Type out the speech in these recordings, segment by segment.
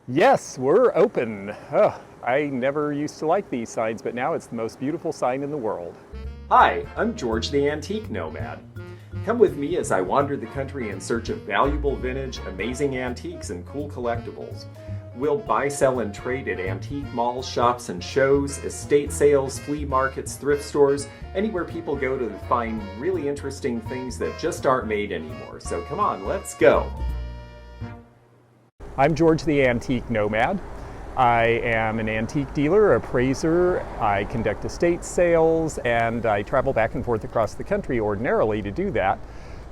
Yes, we're open. Oh, I never used to like these signs, but now it's the most beautiful sign in the world. Hi, I'm George the Antique Nomad. Come with me as I wander the country in search of valuable vintage, amazing antiques, and cool collectibles. We'll buy, sell, and trade at antique malls, shops, and shows, estate sales, flea markets, thrift stores, anywhere people go to find really interesting things that just aren't made anymore. So come on, let's go. I'm George the Antique Nomad. I am an antique dealer, appraiser, I conduct estate sales, and I travel back and forth across the country ordinarily to do that.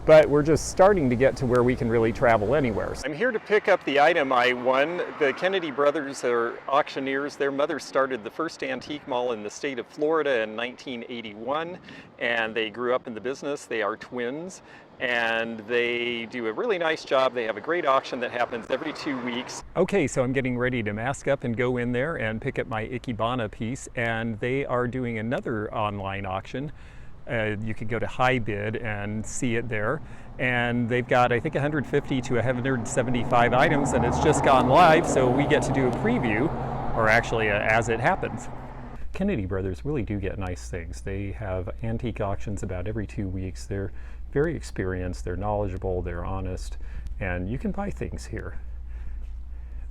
But we're just starting to get to where we can really travel anywhere. I'm here to pick up the item I won. The Kennedy brothers are auctioneers. Their mother started the first antique mall in the state of Florida in 1981, and they grew up in the business. They are twins, and they do a really nice job. They have a great auction that happens every 2 weeks. Okay, so I'm getting ready to mask up and go in there and pick up my Ikebana piece, and they are doing another online auction. You can go to high bid and see it there, and they've got I think 150 to 175 items, and it's just gone live, so we get to do a preview, or actually as it happens. Kennedy brothers really do get nice things. They have antique auctions about every 2 weeks. They're very experienced, they're knowledgeable, they're honest, and you can buy things here.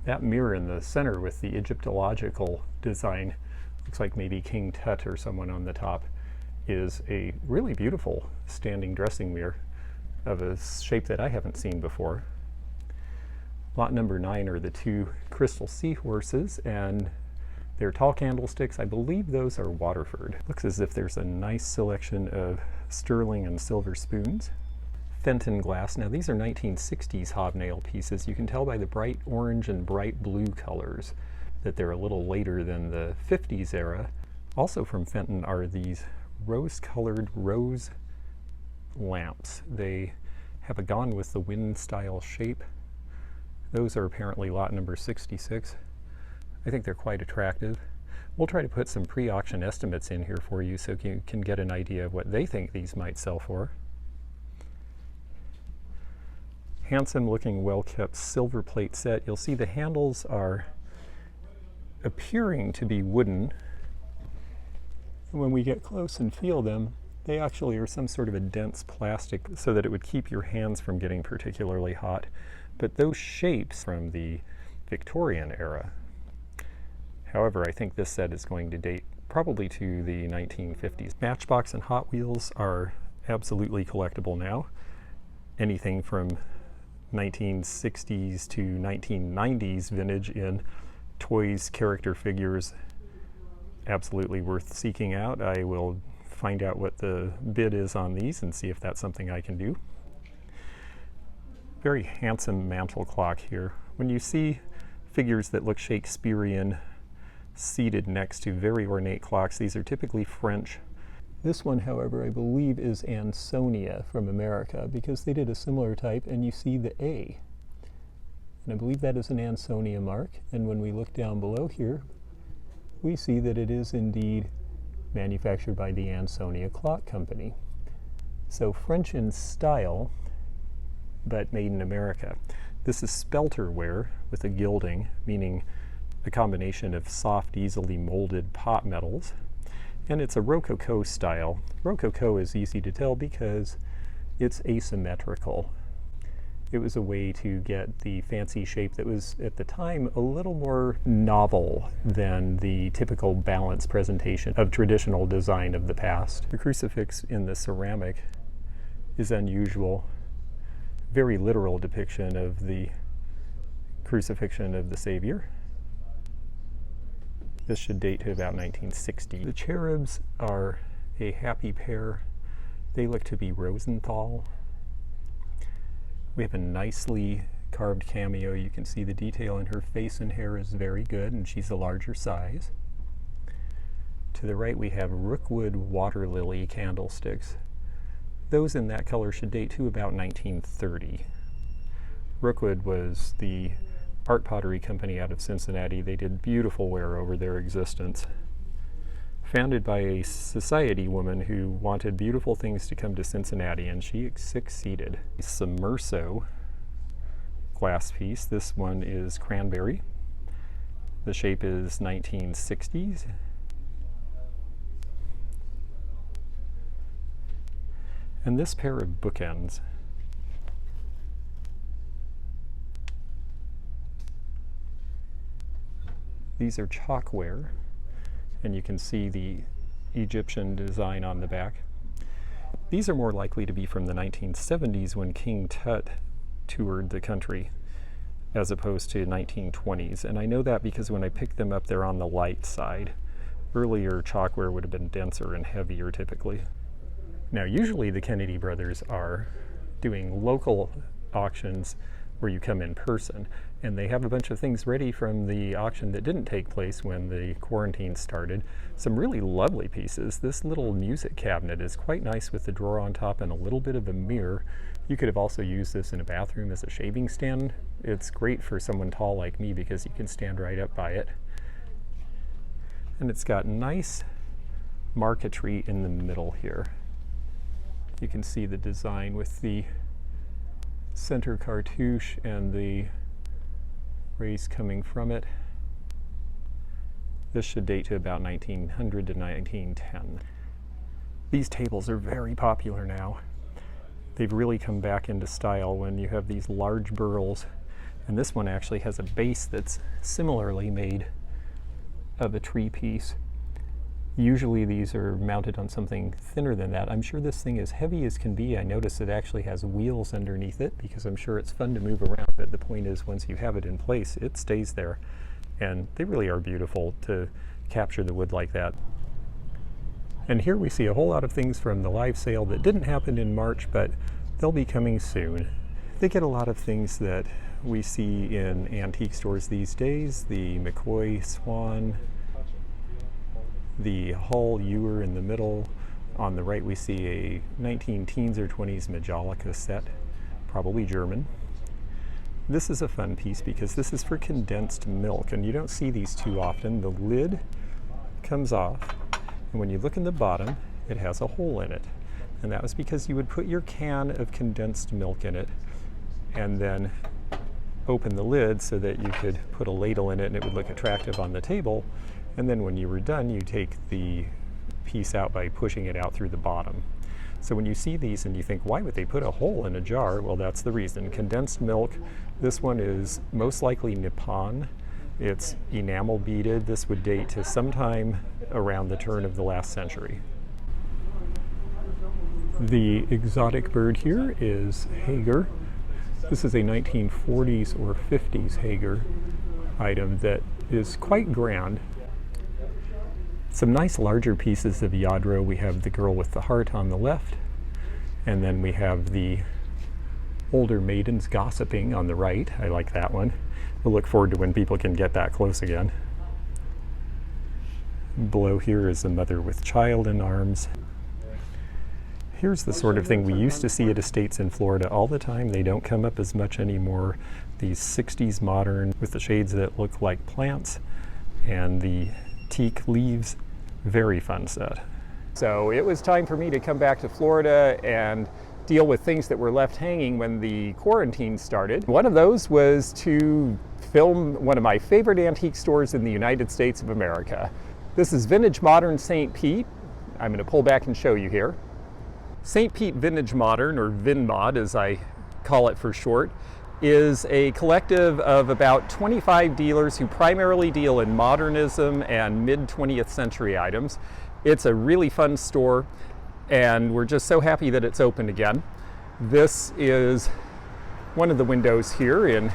That mirror in the center with the Egyptological design, looks like maybe King Tut or someone on the top, is a really beautiful standing dressing mirror of a shape that I haven't seen before. Lot number 9 are the 2 crystal seahorses, and they're tall candlesticks. I believe those are Waterford. Looks as if there's a nice selection of sterling and silver spoons. Fenton glass. Now these are 1960s hobnail pieces. You can tell by the bright orange and bright blue colors that they're a little later than the 50s era. Also from Fenton are these rose-colored rose lamps. They have a Gone with the Wind style shape. Those are apparently lot number 66. I think they're quite attractive. We'll try to put some pre-auction estimates in here for you so you can get an idea of what they think these might sell for. Handsome looking, well-kept silver plate set. You'll see the handles are appearing to be wooden. When we get close and feel them, they actually are some sort of a dense plastic so that it would keep your hands from getting particularly hot. But those shapes from the Victorian era. However, I think this set is going to date probably to the 1950s. Matchbox and Hot Wheels are absolutely collectible now. Anything from 1960s to 1990s vintage in toys, character figures, absolutely worth seeking out. I will find out what the bid is on these and see if that's something I can do. Very handsome mantel clock here. When you see figures that look Shakespearean seated next to very ornate clocks, these are typically French. This one, however, I believe is Ansonia from America, because they did a similar type, and you see the A. And I believe that is an Ansonia mark, and when we look down below here, we see that it is indeed manufactured by the Ansonia Clock Company. So French in style, but made in America. This is spelterware with a gilding, meaning a combination of soft, easily molded pot metals. And it's a Rococo style. Rococo is easy to tell because it's asymmetrical. It was a way to get the fancy shape that was, at the time, a little more novel than the typical balanced presentation of traditional design of the past. The crucifix in the ceramic is unusual. Very literal depiction of the crucifixion of the Savior. This should date to about 1960. The cherubs are a happy pair. They look to be Rosenthal. We have a nicely carved cameo. You can see the detail in her face and hair is very good, and she's a larger size. To the right we have Rookwood water lily candlesticks. Those in that color should date to about 1930. Rookwood was the art pottery company out of Cincinnati. They did beautiful ware over their existence. Founded by a society woman who wanted beautiful things to come to Cincinnati, and she succeeded. Submerso glass piece. This one is cranberry. The shape is 1960s. And this pair of bookends. These are chalkware, and you can see the Egyptian design on the back. These are more likely to be from the 1970s when King Tut toured the country, as opposed to 1920s. And I know that because when I picked them up, they're on the light side. Earlier chalkware would have been denser and heavier typically. Now, usually the Kennedy brothers are doing local auctions where you come in person, and they have a bunch of things ready from the auction that didn't take place when the quarantine started. Some really lovely pieces. This little music cabinet is quite nice with the drawer on top and a little bit of a mirror. You could have also used this in a bathroom as a shaving stand. It's great for someone tall like me because you can stand right up by it. And it's got nice marquetry in the middle here. You can see the design with the center cartouche and the race coming from it. This should date to about 1900 to 1910. These tables are very popular now. They've really come back into style when you have these large burls, and this one actually has a base that's similarly made of a tree piece. Usually these are mounted on something thinner than that. I'm sure this thing is heavy as can be. I notice it actually has wheels underneath it because I'm sure it's fun to move around, but the point is once you have it in place, it stays there. And they really are beautiful to capture the wood like that. And here we see a whole lot of things from the live sale that didn't happen in March, but they'll be coming soon. They get a lot of things that we see in antique stores these days. The McCoy Swan, the Hull Ewer in the middle. On the right we see a 19 teens or 20s Majolica set, probably German. This is a fun piece because this is for condensed milk, and you don't see these too often. The lid comes off, and when you look in the bottom, it has a hole in it. And that was because you would put your can of condensed milk in it and then open the lid so that you could put a ladle in it and it would look attractive on the table. And then when you were done, you take the piece out by pushing it out through the bottom. So when you see these and you think, why would they put a hole in a jar? Well, that's the reason. Condensed milk. This one is most likely Nippon. It's enamel beaded. This would date to sometime around the turn of the last century. The exotic bird here is Hagar. This is a 1940s or 50s Hagar item that is quite grand. Some nice larger pieces of Yadro. We have the girl with the heart on the left, and then we have the older maidens gossiping on the right. I like that one. We'll look forward to when people can get that close again. Below here is a mother with child in arms. Here's the sort of thing we used to see at estates in Florida all the time. They don't come up as much anymore. These 60s modern with the shades that look like plants and the teak leaves. Very fun set. So it was time for me to come back to Florida and deal with things that were left hanging when the quarantine started. One of those was to film one of my favorite antique stores in the United States of America. This is Vintage Modern St. Pete. I'm going to pull back and show you here. St. Pete Vintage Modern, or VinMod as I call it for short, is a collective of about 25 dealers who primarily deal in modernism and mid-20th century items. It's a really fun store, and we're just so happy that it's open again. This is one of the windows here in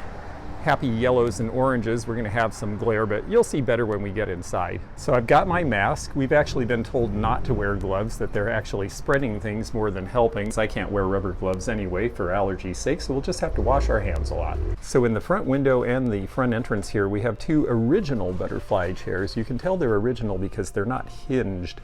happy yellows and oranges. We're going to have some glare, but you'll see better when we get inside. So I've got my mask. We've actually been told not to wear gloves, that they're actually spreading things more than helping. I can't wear rubber gloves anyway for allergy's sake, so we'll just have to wash our hands a lot. So in the front window and the front entrance here, we have two original butterfly chairs. You can tell they're original because they're not hinged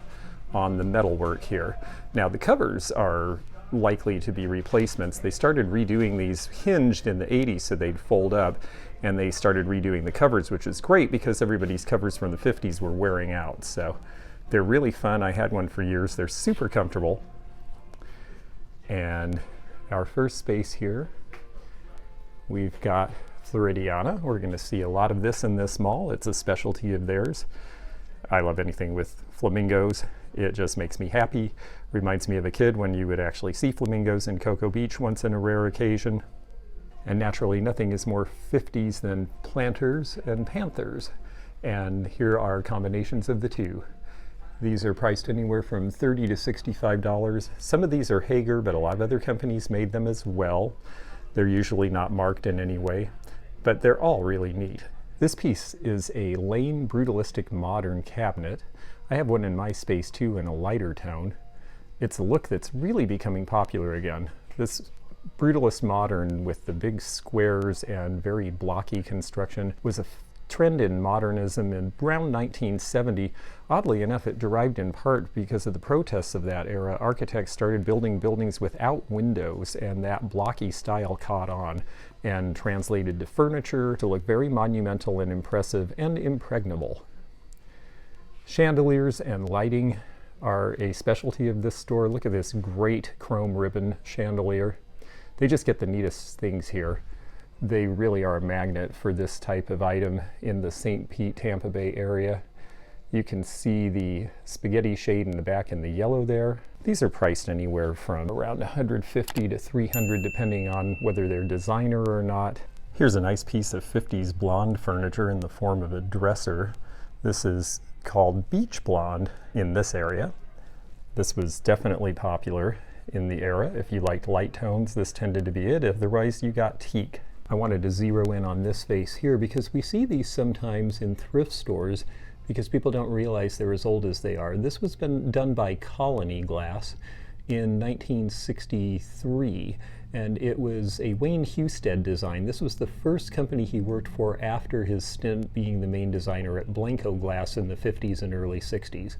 on the metalwork here. Now the covers are likely to be replacements. They started redoing these hinged in the 80s so they'd fold up, and they started redoing the covers, which is great because everybody's covers from the 50s were wearing out. So they're really fun. I had one for years. They're super comfortable. And our first space here, we've got Floridiana. We're going to see a lot of this in this mall. It's a specialty of theirs. I love anything with flamingos. It just makes me happy. Reminds me of a kid when you would actually see flamingos in Cocoa Beach once in a rare occasion. And naturally, nothing is more 50s than planters and panthers. And here are combinations of the two. These are priced anywhere from $30 to $65. Some of these are Hagar, but a lot of other companies made them as well. They're usually not marked in any way, but they're all really neat. This piece is a Lane Brutalistic Modern cabinet. I have one in my space too in a lighter tone. It's a look that's really becoming popular again. This Brutalist Modern with the big squares and very blocky construction was a trend in modernism in around 1970. Oddly enough, it derived in part because of the protests of that era. Architects started building buildings without windows, and that blocky style caught on and translated to furniture to look very monumental and impressive and impregnable. Chandeliers and lighting are a specialty of this store. Look at this great chrome ribbon chandelier. They just get the neatest things here. They really are a magnet for this type of item in the St. Pete, Tampa Bay area. You can see the spaghetti shade in the back and the yellow there. These are priced anywhere from around $150 to $300 depending on whether they're designer or not. Here's a nice piece of 50s blonde furniture in the form of a dresser. This is called Beach Blonde in this area. This was definitely popular in the era. If you liked light tones, this tended to be it. Otherwise, you got teak. I wanted to zero in on this face here because we see these sometimes in thrift stores because people don't realize they're as old as they are. This was done by Colony Glass in 1963, and it was a Wayne Husted design. This was the first company he worked for after his stint being the main designer at Blanco Glass in the 50s and early 60s.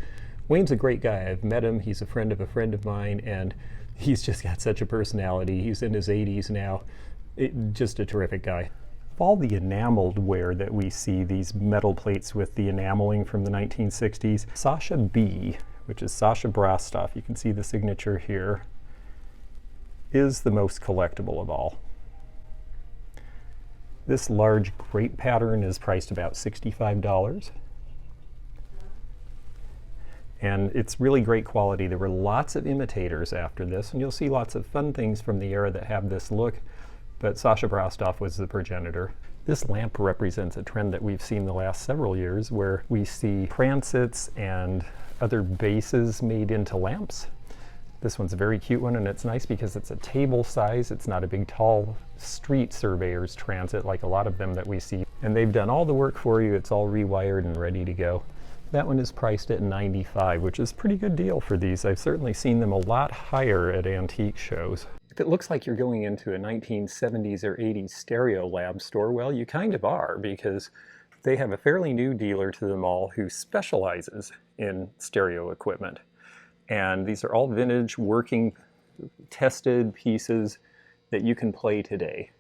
Wayne's a great guy. I've met him. He's a friend of mine, and he's just got such a personality. He's in his 80s now. Just a terrific guy. Of all the enameled ware that we see, these metal plates with the enameling from the 1960s, Sasha B, which is Sasha Brastoff, you can see the signature here, is the most collectible of all. This large grape pattern is priced about $65. And it's really great quality. There were lots of imitators after this, and you'll see lots of fun things from the era that have this look. But Sasha Brastoff was the progenitor. This lamp represents a trend that we've seen the last several years where we see transits and other bases made into lamps. This one's a very cute one, and it's nice because it's a table size. It's not a big tall street surveyor's transit like a lot of them that we see. And they've done all the work for you. It's all rewired and ready to go. That one is priced at $95, which is a pretty good deal for these. I've certainly seen them a lot higher at antique shows. If it looks like you're going into a 1970s or 80s stereo lab store, well, you kind of are, because they have a fairly new dealer to the mall who specializes in stereo equipment. And these are all vintage, working, tested pieces that you can play today.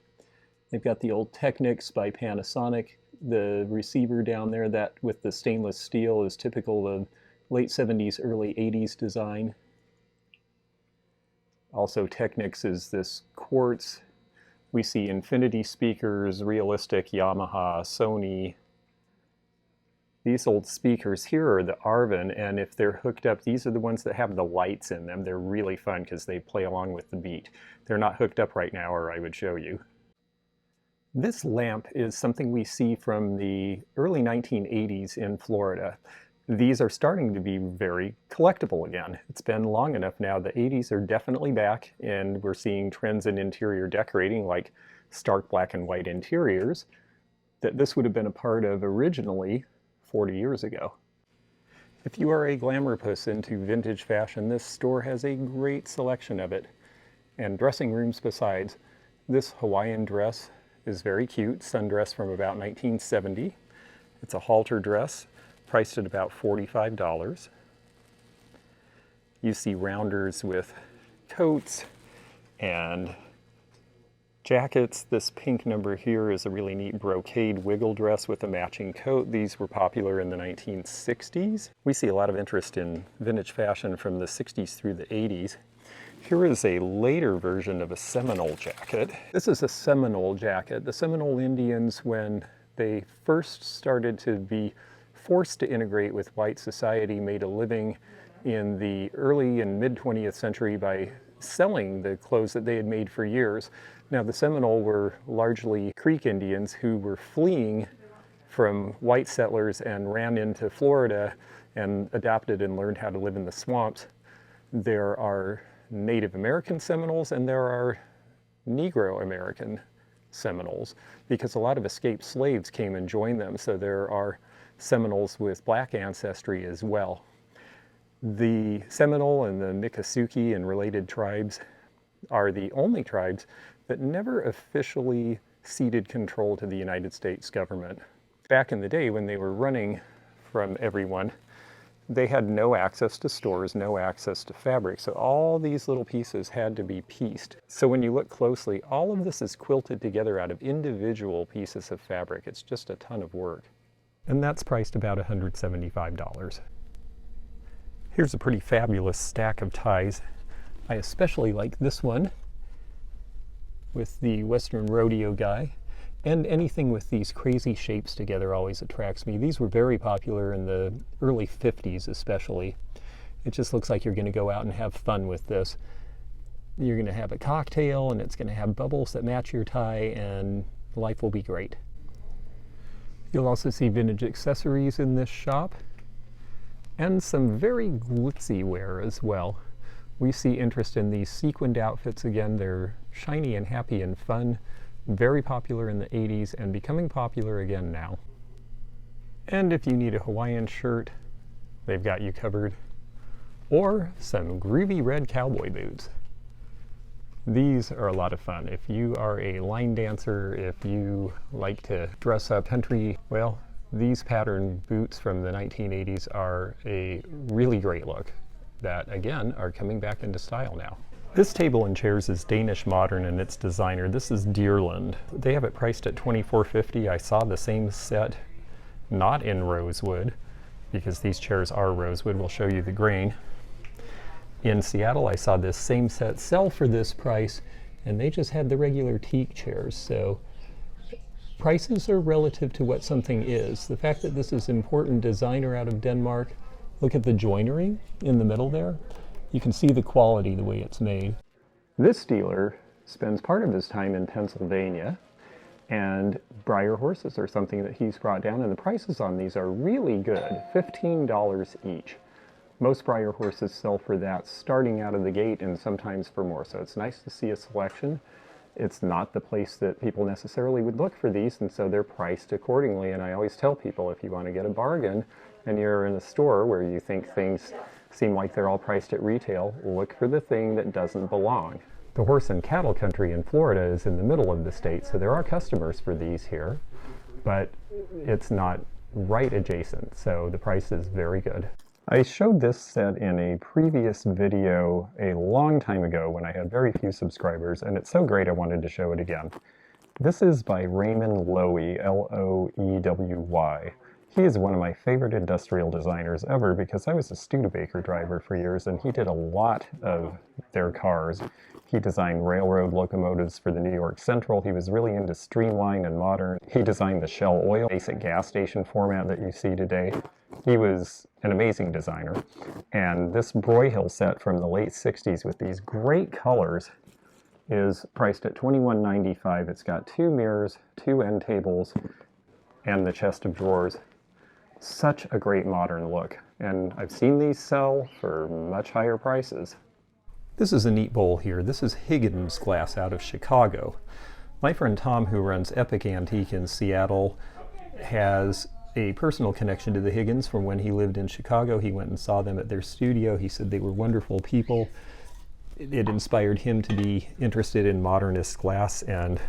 They've got the old Technics by Panasonic. The receiver down there, that with the stainless steel, is typical of late 70s, early 80s design. Also, Technics is this quartz. We see Infinity speakers, realistic Yamaha, Sony. These old speakers here are the Arvin, and if they're hooked up, these are the ones that have the lights in them. They're really fun because they play along with the beat. They're not hooked up right now, or I would show you. This lamp is something we see from the early 1980s in Florida. These are starting to be very collectible again. It's been long enough now. The 80s are definitely back, and we're seeing trends in interior decorating like stark black and white interiors that this would have been a part of originally 40 years ago. If you are a glamour puss into vintage fashion, this store has a great selection of it, and dressing rooms besides. This Hawaiian dress is very cute, sundress from about 1970. It's a halter dress, priced at about $45. You see rounders with coats and jackets. This pink number here is a really neat brocade wiggle dress with a matching coat. These were popular in the 1960s. We see a lot of interest in vintage fashion from the 60s through the 80s. Here is a later version of a Seminole jacket. This is a Seminole jacket. The Seminole Indians, when they first started to be forced to integrate with white society, made a living in the early and mid 20th century by selling the clothes that they had made for years. Now, the Seminole were largely Creek Indians who were fleeing from white settlers and ran into Florida and adapted and learned how to live in the swamps. There are Native American Seminoles and there are Negro American Seminoles, because a lot of escaped slaves came and joined them, so there are Seminoles with black ancestry as well. The Seminole and the Miccosukee and related tribes are the only tribes that never officially ceded control to the United States government. Back in the day when they were running from everyone, they had no access to stores, no access to fabric, so all these little pieces had to be pieced. So when you look closely, all of this is quilted together out of individual pieces of fabric. It's just a ton of work. And that's priced about $175. Here's a pretty fabulous stack of ties. I especially like this one with the Western Rodeo guy. And anything with these crazy shapes together always attracts me. These were very popular in the early 50s especially. It just looks like you're going to go out and have fun with this. You're going to have a cocktail and it's going to have bubbles that match your tie and life will be great. You'll also see vintage accessories in this shop and some very glitzy wear as well. We see interest in these sequined outfits again. They're shiny and happy and fun. Very popular in the 80s and becoming popular again now. And if you need a Hawaiian shirt, they've got you covered. Or some groovy red cowboy boots. These are a lot of fun. If you are a line dancer, if you like to dress up country, well, these pattern boots from the 1980s are a really great look that, again, are coming back into style now. This table and chairs is Danish Modern and its designer. This is Dyrlund. They have it priced at $24.50. I saw the same set not in rosewood, because these chairs are rosewood. We'll show you the grain. In Seattle, I saw this same set sell for this price, and they just had the regular teak chairs. So prices are relative to what something is. The fact that this is important designer out of Denmark, look at the joinery in the middle there. You can see the quality the way it's made. This dealer spends part of his time in Pennsylvania, and Breyer horses are something that he's brought down, and the prices on these are really good, $15 each. Most Breyer horses sell for that starting out of the gate and sometimes for more, so it's nice to see a selection. It's not the place that people necessarily would look for these, and so they're priced accordingly. And I always tell people, if you want to get a bargain and you're in a store where you think things seem like they're all priced at retail, look for the thing that doesn't belong. The horse and cattle country in Florida is in the middle of the state, so there are customers for these here, but it's not right adjacent, so the price is very good. I showed this set in a previous video a long time ago when I had very few subscribers, and it's so great I wanted to show it again. This is by Raymond Loewy, L-O-E-W-Y. He is one of my favorite industrial designers ever because I was a Studebaker driver for years and he did a lot of their cars. He designed railroad locomotives for the New York Central. He was really into streamline and modern. He designed the Shell Oil basic gas station format that you see today. He was an amazing designer. And this Broyhill set from the late 60s with these great colors is priced at $21.95. It's got 2 mirrors, 2 end tables, and the chest of drawers. Such a great modern look, and I've seen these sell for much higher prices. This is a neat bowl here. This is Higgins Glass out of Chicago. My friend Tom, who runs Epic Antique in Seattle, has a personal connection to the Higgins from when he lived in Chicago. He went and saw them at their studio. He said they were wonderful people. It inspired him to be interested in Modernist glass, and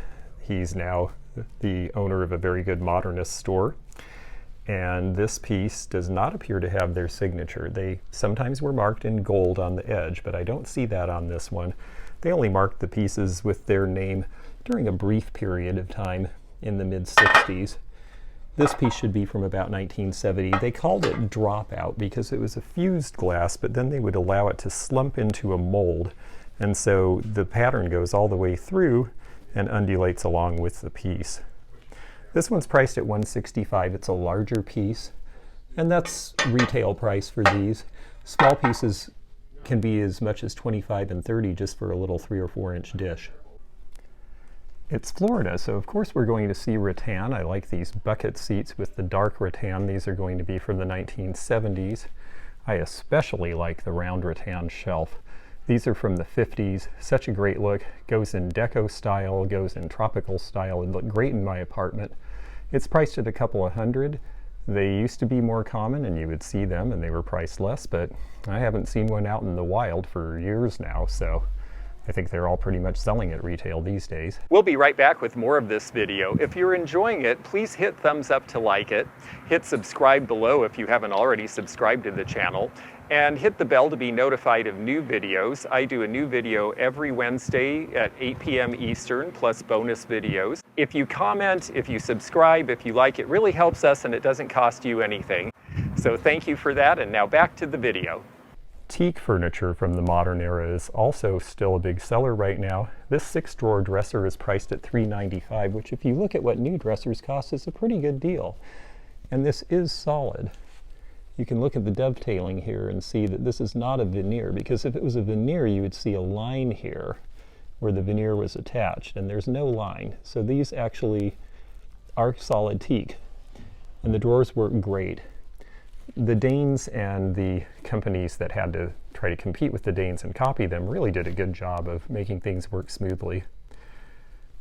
he's now the owner of a very good Modernist store. And this piece does not appear to have their signature. They sometimes were marked in gold on the edge, but I don't see that on this one. They only marked the pieces with their name during a brief period of time in the mid-60s. This piece should be from about 1970. They called it dropout because it was a fused glass, but then they would allow it to slump into a mold, And so the pattern goes all the way through and undulates along with the piece. This one's priced at $165. It's a larger piece, and that's retail price for these. Small pieces can be as much as $25 and $30 just for a little 3 or 4 inch dish. It's Florida, so of course we're going to see rattan. I like these bucket seats with the dark rattan. These are going to be from the 1970s. I especially like the round rattan shelf. These are from the 50s. Such a great look. Goes in deco style, goes in tropical style. It'd look great in my apartment. It's priced at a couple of $100. They used to be more common and you would see them and they were priced less, but I haven't seen one out in the wild for years now, so I think they're all pretty much selling at retail these days. We'll be right back with more of this video. If you're enjoying it, please hit thumbs up to like it. Hit subscribe below if you haven't already subscribed to the channel. And hit the bell to be notified of new videos. I do a new video every Wednesday at 8 p.m. Eastern, plus bonus videos. If you comment, if you subscribe, if you like, it really helps us and it doesn't cost you anything. So thank you for that, and now back to the video. Teak furniture from the modern era is also still a big seller right now. This 6-drawer dresser is priced at $395, which if you look at what new dressers cost is a pretty good deal. And this is solid. You can look at the dovetailing here and see that this is not a veneer, because if it was a veneer you would see a line here where the veneer was attached, and there's no line. So these actually are solid teak, and the drawers work great. The Danes and the companies that had to try to compete with the Danes and copy them really did a good job of making things work smoothly.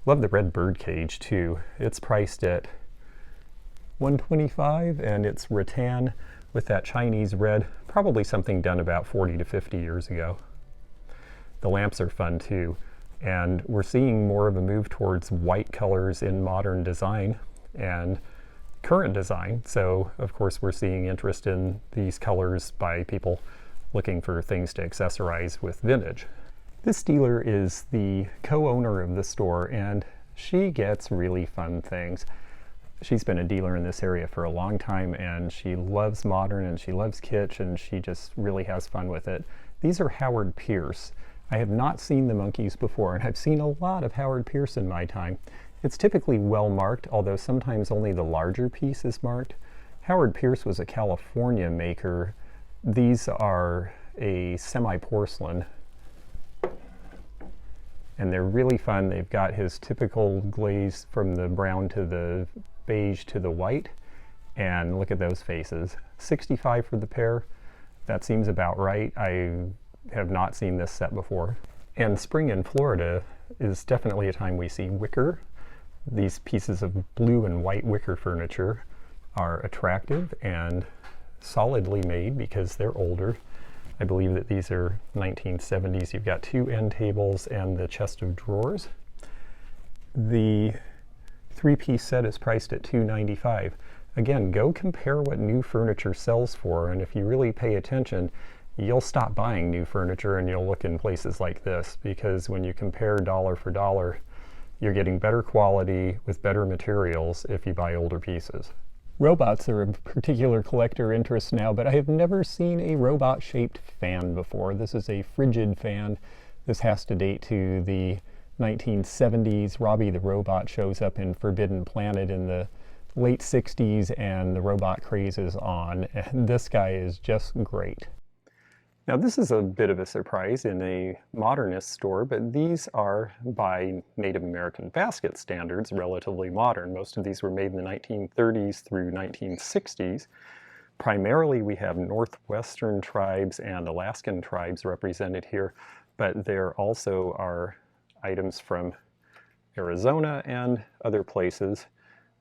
Love the red bird cage too. It's priced at $125 and it's rattan with that Chinese red, probably something done about 40 to 50 years ago. The lamps are fun too, and we're seeing more of a move towards white colors in modern design and current design, so of course we're seeing interest in these colors by people looking for things to accessorize with vintage. This dealer is the co-owner of the store, and she gets really fun things. She's been a dealer in this area for a long time, and she loves modern and she loves kitsch, and she just really has fun with it. These are Howard Pierce. I have not seen the monkeys before, and I've seen a lot of Howard Pierce in my time. It's typically well marked, although sometimes only the larger piece is marked. Howard Pierce was a California maker. These are a semi-porcelain, and they're really fun. They've got his typical glaze from the brown to the beige to the white, and look at those faces. $65 for the pair. That seems about right. I have not seen this set before. And spring in Florida is definitely a time we see wicker. These pieces of blue and white wicker furniture are attractive and solidly made because they're older. I believe that these are 1970s. You've got 2 end tables and the chest of drawers. The 3-piece set is priced at $295. Again, go compare what new furniture sells for, and if you really pay attention, you'll stop buying new furniture and you'll look in places like this, because when you compare dollar for dollar, you're getting better quality with better materials if you buy older pieces. Robots are a particular collector interest now, but I have never seen a robot-shaped fan before. This is a frigid fan. This has to date to the 1970s. Robbie the Robot shows up in Forbidden Planet in the late 60s, and the robot craze is on, and this guy is just great. Now this is a bit of a surprise in a modernist store, but these are, by Native American basket standards, relatively modern. Most of these were made in the 1930s through 1960s. Primarily we have Northwestern tribes and Alaskan tribes represented here, but there also are items from Arizona and other places.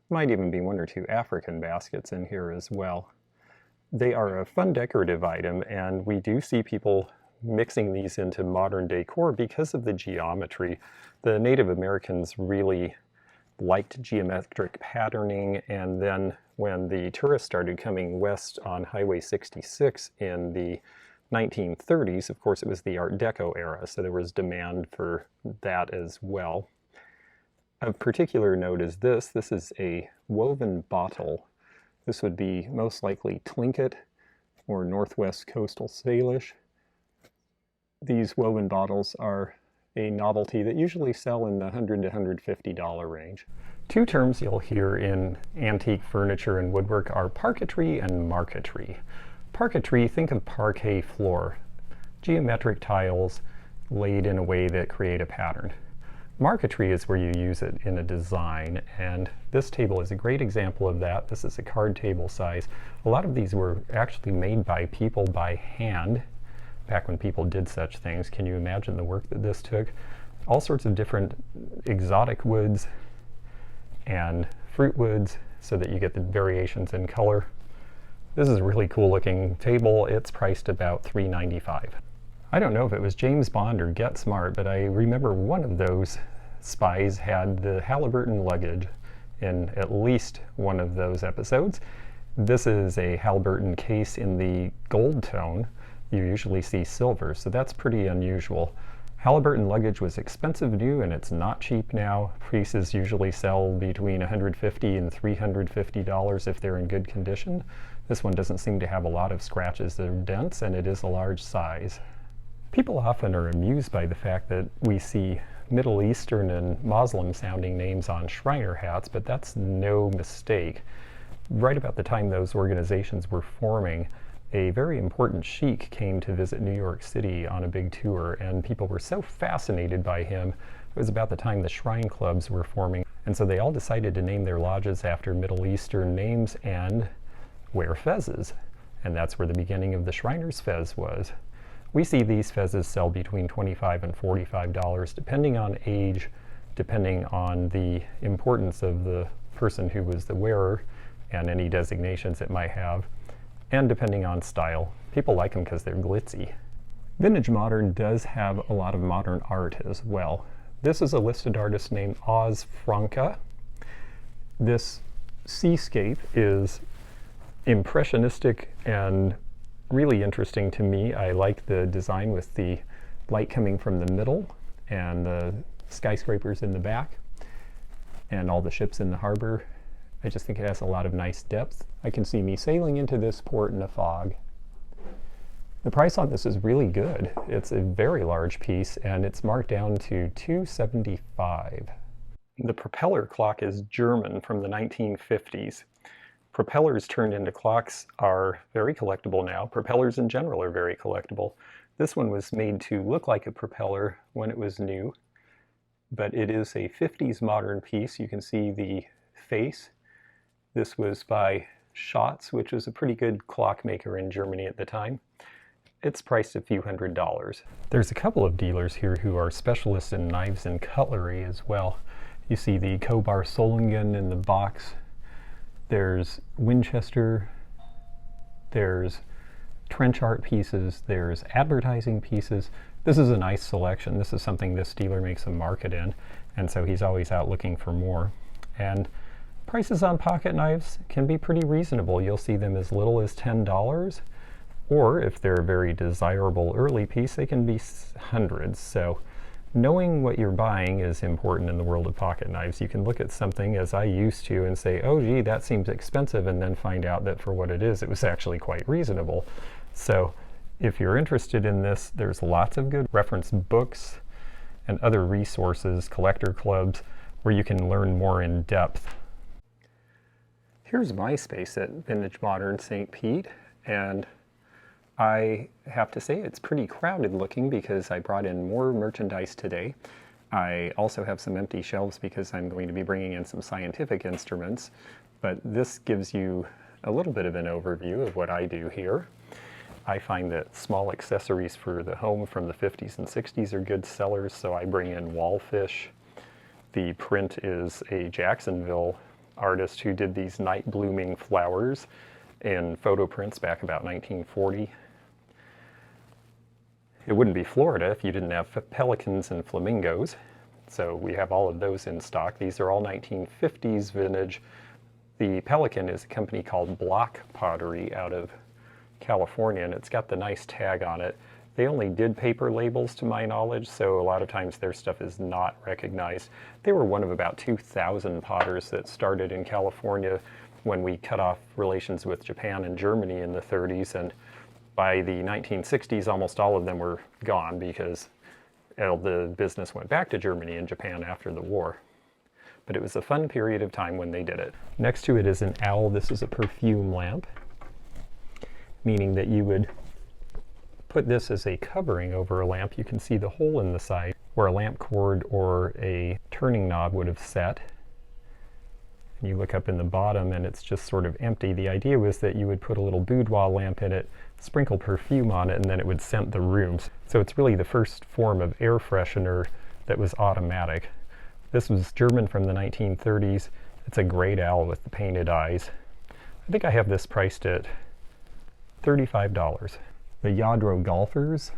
Might even be 1 or 2 African baskets in here as well. They are a fun decorative item, and we do see people mixing these into modern decor because of the geometry. The Native Americans really liked geometric patterning, and then when the tourists started coming west on Highway 66 in the 1930s, of course it was the Art Deco era, so there was demand for that as well. Of particular note is this. This is a woven bottle. This would be most likely Tlingit or Northwest Coastal Salish. These woven bottles are a novelty that usually sell in the $100 to $150 range. Two terms you'll hear in antique furniture and woodwork are parquetry and marquetry. Parquetry, think of parquet floor, geometric tiles laid in a way that create a pattern. Marquetry is where you use it in a design, and this table is a great example of that. This is a card table size. A lot of these were actually made by people by hand, back when people did such things. Can you imagine the work that this took? All sorts of different exotic woods and fruit woods so that you get the variations in color. This is a really cool looking table. It's priced about $3.95. I don't know if it was James Bond or Get Smart, but I remember one of those spies had the Halliburton luggage in at least one of those episodes. This is a Halliburton case in the gold tone. You usually see silver, so that's pretty unusual. Halliburton luggage was expensive new, and it's not cheap now. Pieces usually sell between $150 and $350 if they're in good condition. This one doesn't seem to have a lot of scratches or dents, and it is a large size. People often are amused by the fact that we see Middle Eastern and Muslim sounding names on Shriner hats, but that's no mistake. Right about the time those organizations were forming, a very important sheik came to visit New York City on a big tour, and people were so fascinated by him. It was about the time the shrine clubs were forming, and so they all decided to name their lodges after Middle Eastern names and wear fezzes. And that's where the beginning of the Shriner's fez was. We see these fezzes sell between $25 and $45, depending on age, depending on the importance of the person who was the wearer and any designations it might have, and depending on style. People like them because they're glitzy. Vintage Modern does have a lot of modern art as well. This is a listed artist named Oz Franca. This seascape is impressionistic and really interesting to me. I like the design with the light coming from the middle and the skyscrapers in the back and all the ships in the harbor. I just think it has a lot of nice depth. I can see me sailing into this port in a fog. The price on this is really good. It's a very large piece, and it's marked down to $275. The propeller clock is German from the 1950s. Propellers turned into clocks are very collectible now. Propellers in general are very collectible. This one was made to look like a propeller when it was new, but it is a 50s modern piece. You can see the face. This was by Schatz, which was a pretty good clockmaker in Germany at the time. It's priced a few $100s. There's a couple of dealers here who are specialists in knives and cutlery as well. You see the Kobar Solingen in the box. There's Winchester, there's trench art pieces, there's advertising pieces. This is a nice selection. This is something this dealer makes a market in, and so he's always out looking for more. And prices on pocket knives can be pretty reasonable. You'll see them as little as $10, or if they're a very desirable early piece, they can be hundreds. So knowing what you're buying is important in the world of pocket knives. You can look at something, as I used to, and say, oh gee, that seems expensive, and then find out that for what it is, it was actually quite reasonable. So if you're interested in this, there's lots of good reference books and other resources, collector clubs, where you can learn more in depth. Here's my space at Vintage Modern St. Pete, and I have to say it's pretty crowded looking because I brought in more merchandise today. I also have some empty shelves because I'm going to be bringing in some scientific instruments, but this gives you a little bit of an overview of what I do here. I find that small accessories for the home from the 50s and 60s are good sellers, so I bring in wallfish. The print is a Jacksonville artist who did these night blooming flowers in photo prints back about 1940. It wouldn't be Florida if you didn't have pelicans and flamingos. So we have all of those in stock. These are all 1950s vintage. The Pelican is a company called Block Pottery out of California, and it's got the nice tag on it. They only did paper labels to my knowledge, so a lot of times their stuff is not recognized. They were one of about 2,000 potters that started in California when we cut off relations with Japan and Germany in the 30s, and By the 1960s, almost all of them were gone because the business went back to Germany and Japan after the war. But it was a fun period of time when they did it. Next to it is an owl. This is a perfume lamp, meaning that you would put this as a covering over a lamp. You can see the hole in the side where a lamp cord or a turning knob would have set. And you look up in the bottom and it's just sort of empty. The idea was that you would put a little boudoir lamp in it, sprinkle perfume on it, and then it would scent the rooms. So it's really the first form of air freshener that was automatic. This was German from the 1930s. It's a great owl with the painted eyes. I think I have this priced at $35. The Yadro Golfers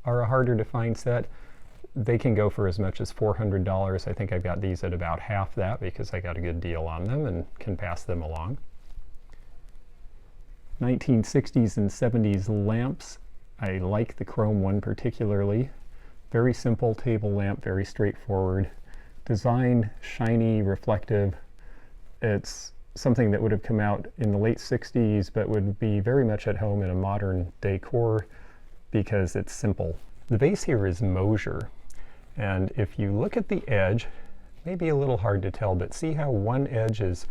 are a harder to find set. They can go for as much as $400. I think I got these at about half that because I got a good deal on them and can pass them along. 1960s and 70s lamps. I like the chrome one particularly. Very simple table lamp, very straightforward. Design, shiny, reflective. It's something that would have come out in the late 60s but would be very much at home in a modern decor because it's simple. The base here is Mosier, and if you look at the edge, maybe a little hard to tell, but see how one edge is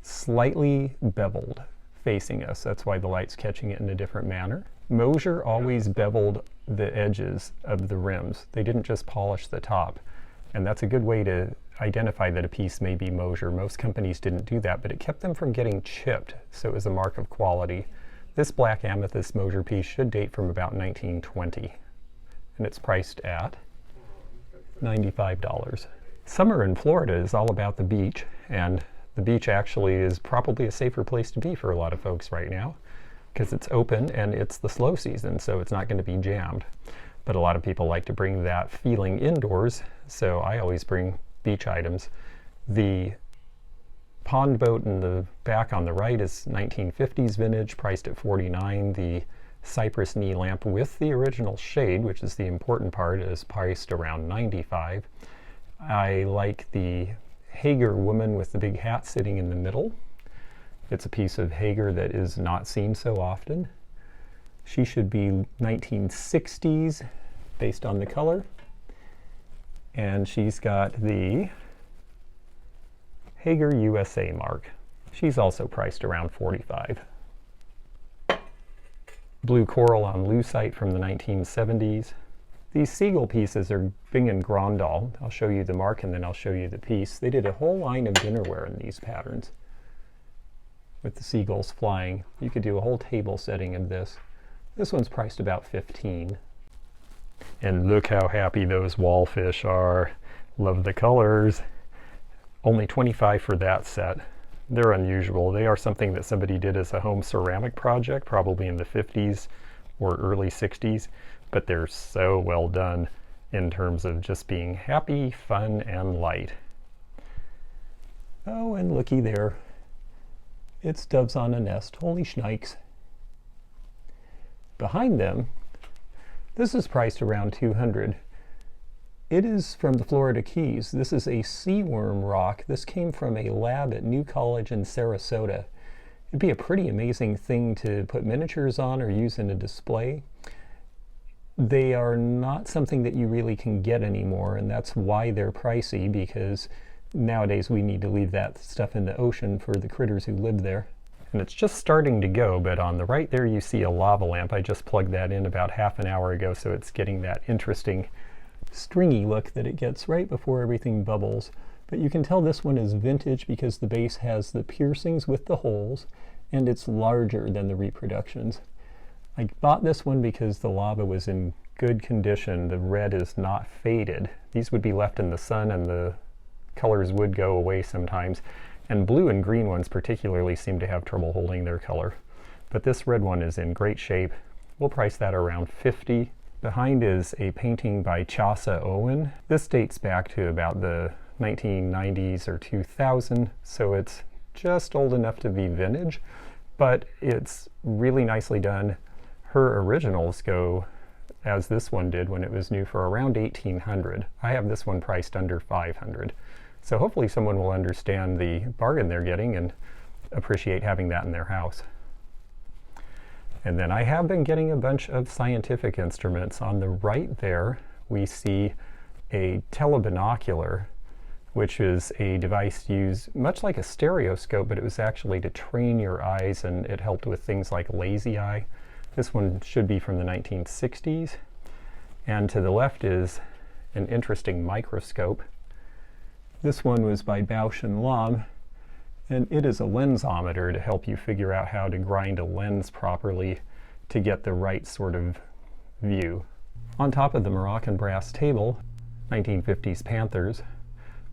slightly beveled facing us. That's why the light's catching it in a different manner. Mosier always beveled the edges of the rims. They didn't just polish the top. And that's a good way to identify that a piece may be Mosier. Most companies didn't do that, but it kept them from getting chipped, so it was a mark of quality. This black amethyst Mosier piece should date from about 1920, and it's priced at $95. Summer in Florida is all about the beach, and the beach actually is probably a safer place to be for a lot of folks right now because it's open and it's the slow season, so it's not going to be jammed. But a lot of people like to bring that feeling indoors, so I always bring beach items. The pond boat in the back on the right is 1950s vintage, priced at $49. The cypress knee lamp with the original shade, which is the important part, is priced around $95. I like the Hagar woman with the big hat sitting in the middle. It's a piece of Hagar that is not seen so often. She should be 1960s based on the color. And she's got the Hagar USA mark. She's also priced around $45. Blue coral on lucite from the 1970s. These seagull pieces are Bing and Grandal. I'll show you the mark and then I'll show you the piece. They did a whole line of dinnerware in these patterns with the seagulls flying. You could do a whole table setting of this. This one's priced about $15. And look how happy those wallfish are. Love the colors. Only $25 for that set. They're unusual. They are something that somebody did as a home ceramic project, probably in the 50s or early 60s, but they're so well done in terms of just being happy, fun, and light. Oh, and looky there. It's doves on a nest. Holy shnikes. Behind them, this is priced around $200. It is from the Florida Keys. This is a sea worm rock. This came from a lab at New College in Sarasota. It'd be a pretty amazing thing to put miniatures on or use in a display. They are not something that you really can get anymore, and that's why they're pricey, because nowadays we need to leave that stuff in the ocean for the critters who live there. And it's just starting to go, but on the right there you see a lava lamp. I just plugged that in about half an hour ago, so it's getting that interesting stringy look that it gets right before everything bubbles. But you can tell this one is vintage because the base has the piercings with the holes, and it's larger than the reproductions. I bought this one because the lava was in good condition. The red is not faded. These would be left in the sun and the colors would go away sometimes. And blue and green ones particularly seem to have trouble holding their color. But this red one is in great shape. We'll price that around $50. Behind is a painting by Chasa Owen. This dates back to about the 1990s or 2000, so it's just old enough to be vintage, but it's really nicely done. Her originals go, as this one did when it was new, for around $1,800. I have this one priced under $500. So hopefully someone will understand the bargain they're getting and appreciate having that in their house. And then I have been getting a bunch of scientific instruments. On the right there, we see a telebinocular, which is a device used much like a stereoscope, but it was actually to train your eyes, and it helped with things like lazy eye. This one should be from the 1960s. And to the left is an interesting microscope. This one was by Bausch and Lomb, and it is a lensometer to help you figure out how to grind a lens properly to get the right sort of view. On top of the Moroccan brass table, 1950s Panthers.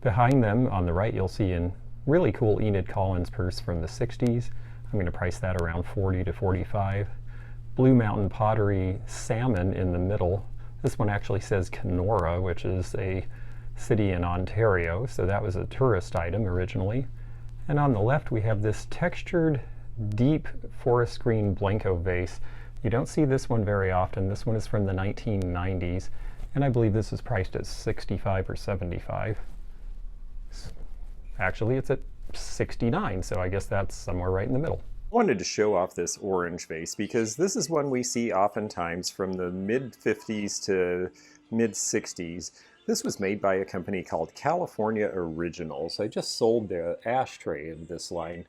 Behind them on the right you'll see a really cool Enid Collins purse from the 60s. I'm going to price that around 40 to 45. Blue Mountain Pottery salmon in the middle. This one actually says Kenora, which is a city in Ontario, so that was a tourist item originally. And on the left we have this textured deep forest green Blanco vase. You don't see this one very often. This one is from the 1990s, and I believe this is priced at 65 or 75. Actually, it's at 69, so I guess that's somewhere right in the middle. I wanted to show off this orange vase because this is one we see oftentimes from the mid-50s to mid-60s. This was made by a company called California Originals. I just sold the ashtray in this line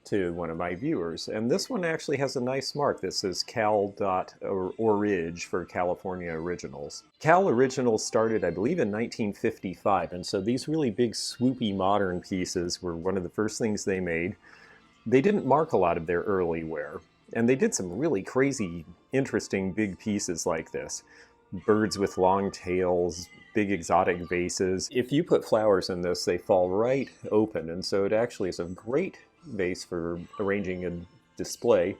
to one of my viewers, and this one actually has a nice mark that says Cal.Orig for California Originals. Cal Originals started, I believe, in 1955, and so these really big swoopy modern pieces were one of the first things they made. They didn't mark a lot of their early wear, and they did some really crazy, interesting big pieces like this. Birds with long tails, big exotic vases. If you put flowers in this, they fall right open, and so it actually is a great vase for arranging a display,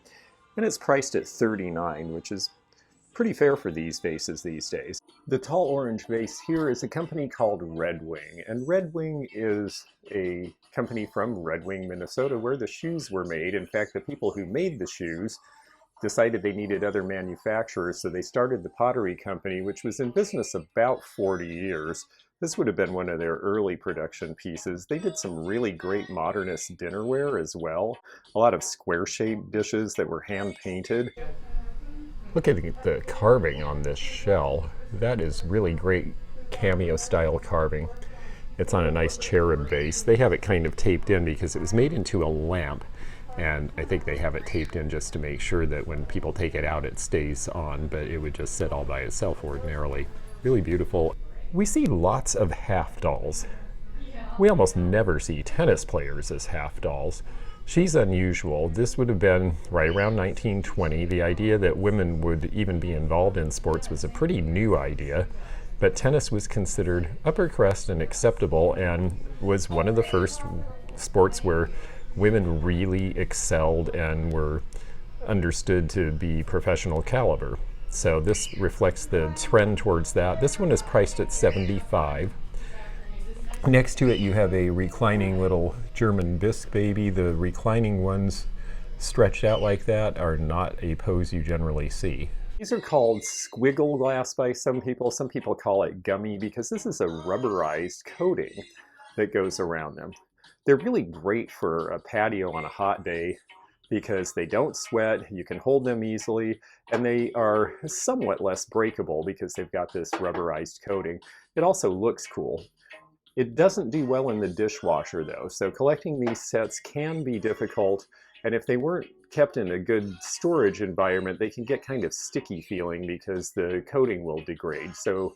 and it's priced at $39, which is pretty fair for these vases these days. The tall orange vase here is a company called Red Wing, and Red Wing is a company from Red Wing, Minnesota, where the shoes were made. In fact, the people who made the shoes decided they needed other manufacturers, so they started the pottery company, which was in business about 40 years. This would have been one of their early production pieces. They did some really great modernist dinnerware as well. A lot of square-shaped dishes that were hand-painted. Look at the carving on this shell. That is really great cameo-style carving. It's on a nice cherub base. They have it kind of taped in because it was made into a lamp. And I think they have it taped in just to make sure that when people take it out, it stays on, but it would just sit all by itself ordinarily. Really beautiful. We see lots of half dolls. We almost never see tennis players as half dolls. She's unusual. This would have been right around 1920. The idea that women would even be involved in sports was a pretty new idea, but tennis was considered upper crust and acceptable, and was one of the first sports where women really excelled and were understood to be professional caliber. So this reflects the trend towards that. This one is priced at $75. Next to it you have a reclining little German bisque baby. The reclining ones stretched out like that are not a pose you generally see. These are called Squiggle Glass by some people. Some people call it gummy because this is a rubberized coating that goes around them. They're really great for a patio on a hot day because they don't sweat, you can hold them easily, and they are somewhat less breakable because they've got this rubberized coating. It also looks cool. It doesn't do well in the dishwasher though, so collecting these sets can be difficult, and if they weren't kept in a good storage environment, they can get kind of sticky feeling because the coating will degrade. So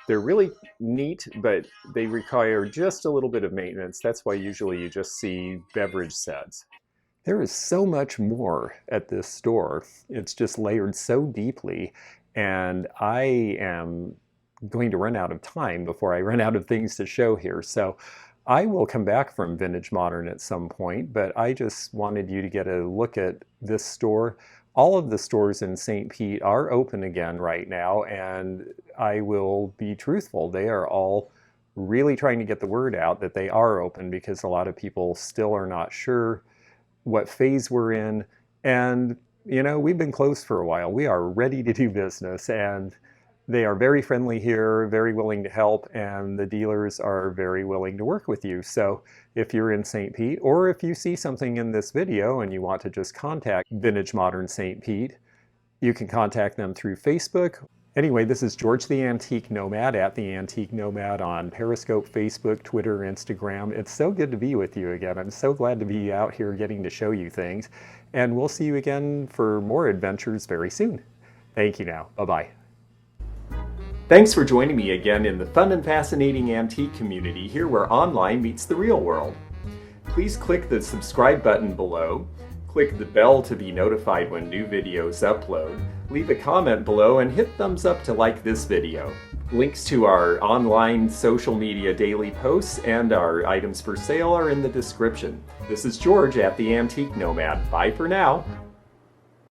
they're really neat, but they require just a little bit of maintenance. That's why usually you just see beverage sets. There is so much more at this store. It's just layered so deeply, and I am going to run out of time before I run out of things to show here. So I will come back from Vintage Modern at some point, but I just wanted you to get a look at this store. All of the stores in St. Pete are open again right now, and I will be truthful, they are all really trying to get the word out that they are open because a lot of people still are not sure what phase we're in. And, you know, we've been closed for a while. We are ready to do business, and they are very friendly here, very willing to help, and the dealers are very willing to work with you. So if you're in St. Pete, or if you see something in this video and you want to just contact Vintage Modern St. Pete, You can contact them through Facebook. Anyway, this is George the Antique Nomad at the Antique Nomad on Periscope, Facebook, Twitter, Instagram. It's so good to be with you again. I'm so glad to be out here getting to show you things. And we'll see you again for more adventures very soon. Thank you now. Bye-bye. Thanks for joining me again in the fun and fascinating antique community here where online meets the real world. Please click the subscribe button below, click the bell to be notified when new videos upload, leave a comment below, and hit thumbs up to like this video. Links to our online social media daily posts and our items for sale are in the description. This is George at the Antique Nomad. Bye for now.